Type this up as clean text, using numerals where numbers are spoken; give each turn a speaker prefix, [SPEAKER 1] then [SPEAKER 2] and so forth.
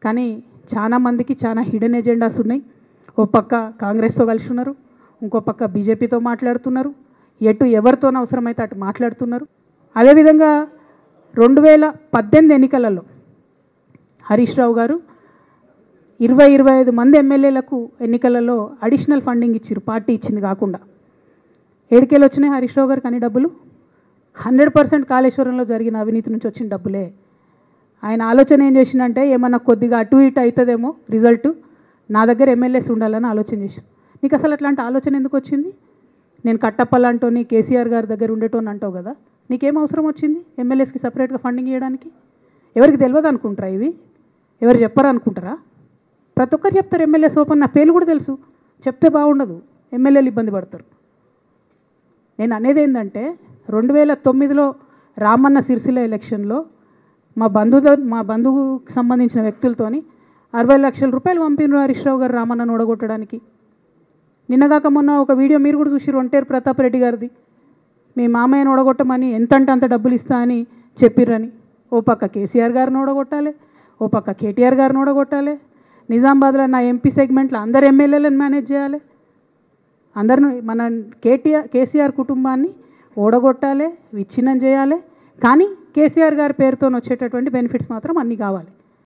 [SPEAKER 1] కానీ చాలా మందికి చాలా హిడెన్ ఎజెండాస్ ఉన్నాయి. ఓ పక్క కాంగ్రెస్తో కలిసి ఉన్నారు, ఇంకో పక్క బీజేపీతో మాట్లాడుతున్నారు, ఎటు ఎవరితోనో అవసరమైతే అటు మాట్లాడుతున్నారు. అదేవిధంగా 2018 ఎన్నికలలో హరీష్ రావు గారు 25 మంది ఎమ్మెల్యేలకు ఎన్నికలలో అడిషనల్ ఫండింగ్ ఇచ్చారు, పార్టీ ఇచ్చింది కాకుండా. ఏడికేళ్ళు వచ్చినాయి హరీష్ రావు గారికి అన్ని డబ్బులు? 100% కాళేశ్వరంలో జరిగిన అవినీతి నుంచి వచ్చిన డబ్బులే. ఆయన ఆలోచన ఏం చేసిందంటే ఏమన్నా కొద్దిగా అటు ఇటు అవుతుందేమో రిజల్ట్, నా దగ్గర ఎమ్మెల్యేస్ ఉండాలని ఆలోచన చేశాను. నీకు అసలు అట్లాంటి ఆలోచన ఎందుకు వచ్చింది? నేను కట్టప్పలాంటోని కేసీఆర్ గారి దగ్గర ఉండేటోని అంటావు కదా, నీకేం అవసరం వచ్చింది ఎమ్మెల్యేస్కి సపరేట్గా ఫండింగ్ ఇవ్వడానికి? ఎవరికి తెలియదు అనుకుంటారా? ఇవి ఎవరు చెప్పరు అనుకుంటారా? ప్రతి ఒక్కరు చెప్తారు ఎమ్మెల్యేస్ ఓపెన్, నా పేర్లు కూడా తెలుసు, చెప్తే బాగుండదు, ఎమ్మెల్యేలు ఇబ్బంది పడతారు. నేను అనేది ఏంటంటే 2009లో రామన్న సిరిసిల్ల ఎలక్షన్లో మా బంధువుకు సంబంధించిన వ్యక్తులతోని 60 లక్షల రూపాయలు పంపినారు హరీష్ రావు గారు రామన్నను ఓడగొట్టడానికి. నిన్నగాక మొన్న ఒక వీడియో మీరు కూడా చూసిరు, ఒంటేరు ప్రతాప్ రెడ్డి గారిది. మీ మామయ్యను ఓడగొట్టమని ఎంతంటే అంత డబ్బులు ఇస్తా అని చెప్పిర్రని. ఓ పక్క కేసీఆర్ గారిని ఓడగొట్టాలి, ఓ పక్క కేటీఆర్ గారిని ఓడగొట్టాలి, నిజామాబాద్లో నా ఎంపీ సెగ్మెంట్లో అందరు ఎమ్మెల్యేలను మేనేజ్ చేయాలి, అందరిని మన కేసీఆర్ కుటుంబాన్ని ఓడగొట్టాలి, విచ్ఛిన్నం చేయాలి. కానీ కేసీఆర్ గారి పేరుతో వచ్చేటటువంటి బెనిఫిట్స్ మాత్రం అన్నీ కావాలి.